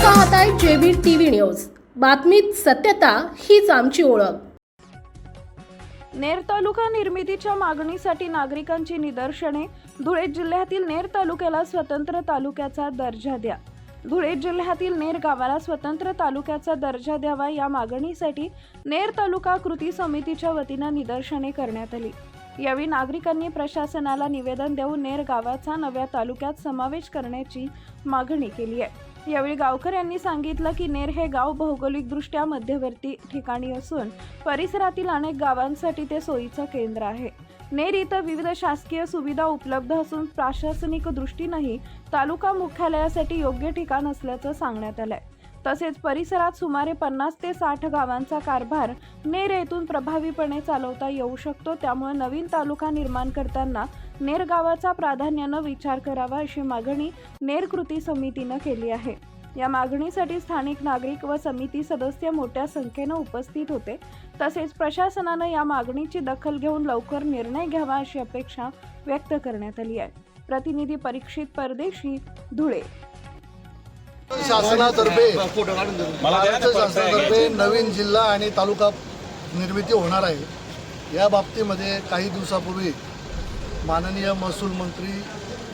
पाहताय JB TV news. बातमीत सत्यता हीच आमची ओळख। नेर तालुका निर्मितीच्या मागणीसाठी नागरिकांची निदर्शने। धुळे जिल्ह्यातील नेर तालुक्याला स्वतंत्र तालुक्याचा दर्जा द्या। धुळे जिल्ह्यातील नेर गावाला स्वतंत्र तालुक्याचा दर्जा द्यावा या मागणीसाठी नेर तालुका कृती समितीच्या वतीने निदर्शने करण्यात आली। यावेळी नागरिकांनी प्रशासनाला निवेदन देऊन नेर गावाचा नव्या तालुक्यात समावेश करण्याची मागणी केली आहे। यावेळी गावकऱ्यांनी सांगितलं की नेर हे गाव भौगोलिकदृष्ट्या मध्यवर्ती ठिकाणी असून परिसरातील अनेक गावांसाठी ते सोयीचं केंद्र आहे। नेर इथं विविध शासकीय सुविधा उपलब्ध असून प्रशासनिक दृष्टीनेही तालुका मुख्यालयासाठी योग्य ठिकाण असल्याचं सांगण्यात आलंय। तसेच परिसरात सुमारे 50 ते 60 गावांचा कारभार नेर येथून प्रभावीपणे चालवता येऊ शकतो। त्यामुळे नवीन तालुका निर्माण करताना नेर गावाचा प्राधान्याने विचार करावा अशी मागणी नेर कृती समितीने केली आहे। या मागणीसाठी स्थानिक नागरिक व समिती सदस्य मोठ्या संख्येने उपस्थित होते। तसेच प्रशासनाने या मागणीची दखल घेऊन लवकर निर्णय घ्यावा अशी अपेक्षा व्यक्त करण्यात आली आहे। प्रतिनिधी परीक्षित परदेशी, धुळे। शासनातर्फे महाराष्ट्र शासनातर्फे नवीन जिल्हा आणि तालुका निर्मिती होणार आहे। या बाबतीमध्ये काही दिवसापूर्वी माननीय महसूल मंत्री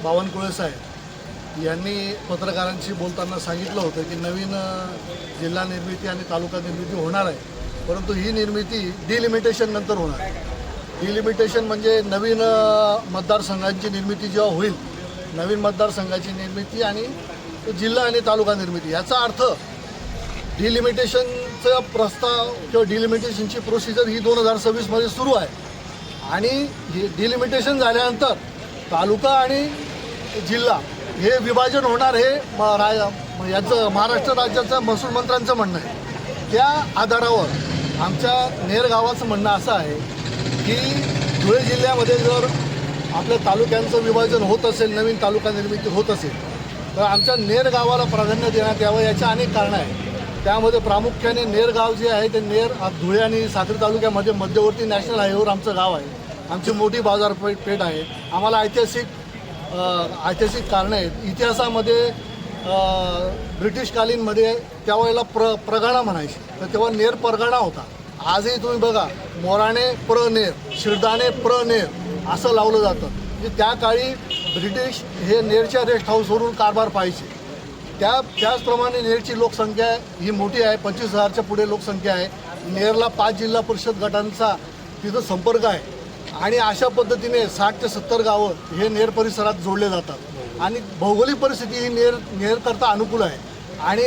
बावनकुळे साहेब यांनी पत्रकारांशी बोलताना सांगितलं होतं की नवीन जिल्हा निर्मिती आणि तालुका निर्मिती होणार आहे, परंतु ही निर्मिती डिलिमिटेशन नंतर होणार आहे। डिलिमिटेशन म्हणजे नवीन मतदारसंघांची निर्मिती जेव्हा होईल, नवीन मतदारसंघाची निर्मिती आणि जिल्हा आणि तालुका निर्मिती, याचा अर्थ डिलिमिटेशनचा प्रस्ताव किंवा डिलिमिटेशनची प्रोसिजर ही 2026 सुरू आहे आणि हे डिलिमिटेशन झाल्यानंतर तालुका आणि जिल्हा हे विभाजन होणार हे याचं महाराष्ट्र राज्याचं महसूल मंत्र्यांचं म्हणणं आहे। त्या आधारावर आमच्या नेर गावाचं म्हणणं असं आहे की धुळे जिल्ह्यामध्ये जर आपल्या तालुक्यांचं विभाजन होत असेल, नवीन तालुका निर्मिती होत असेल तर आमच्या नेर गावाला प्राधान्य देण्यात यावं। याची अनेक कारणं आहेत। त्यामध्ये प्रामुख्याने नेर गाव जे आहे ते नेर धुळे आणि साक्री तालुक्यामध्ये मध्यवर्ती नॅशनल हायवेवर आमचं गाव आहे। आमची मोठी बाजारपेठ आहे। आम्हाला ऐतिहासिक कारणं आहेत। इतिहासामध्ये ब्रिटिशकालीनमध्ये त्यावेळेला प्रगणा म्हणायची, तर तेव्हा नेर परगणा होता। आजही तुम्ही बघा, मोराणे प्रनेर, शिरदाणे प्रनेर असं लावलं जातं। म्हणजे त्या काळी ब्रिटिश हे नेरच्या रेस्ट हाऊसवरून कारभार पाहायचे। त्याचप्रमाणे नेरची लोकसंख्या ही मोठी आहे, 25,000च्या पुढे लोकसंख्या आहे। नेरला 5 जिल्हा परिषद गटांचा तिथं संपर्क आहे आणि अशा पद्धतीने 60 ते 70 गावं हे नेर परिसरात जोडले जातात आणि भौगोलिक परिस्थिती ही नेरकरता अनुकूल आहे। आणि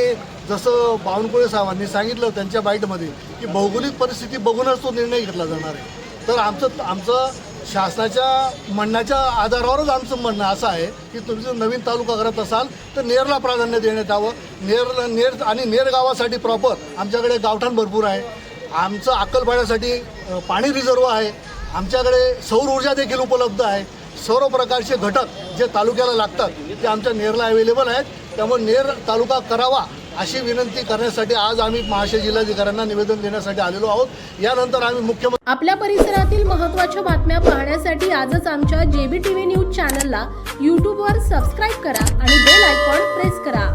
जसं बावनकुळे साहेबांनी सांगितलं त्यांच्या बाईटमध्ये की भौगोलिक परिस्थिती बघूनच तो निर्णय घेतला जाणार आहे। तर आमचं शासनाच्या म्हणण्याच्या आधारावरच आमचं म्हणणं असं आहे की तुम्ही जर नवीन तालुका करत असाल तर नेरला प्राधान्य देण्यात यावं। नेर आणि नेर गावासाठी प्रॉपर आमच्याकडे गावठाण भरपूर आहे। आमचं अक्कलपाड्यासाठी पाणी रिझर्व आहे। आमच्याकडे सौर ऊर्जा देखील उपलब्ध आहे। सर्व प्रकारचे घटक जे तालुक्याला लागतात ते आमच्या नेरला अवेलेबल आहेत। त्यामुळे नेर तालुका करावा अशी विनंती करण्यासाठी आज आम्ही महाशय जिल्हाधिकाऱ्यांना निवेदन देण्यासाठी आलेलो आहोत। यानंतर आम्ही मुख्यमंत्री आपल्या परिसरातील महत्त्वाच्या बातम्या पाहण्यासाठी आजच आमच्या जेबी टीव्ही न्यूज चॅनलला YouTube वर सबस्क्राईब करा आणि बेल आयकॉन प्रेस करा।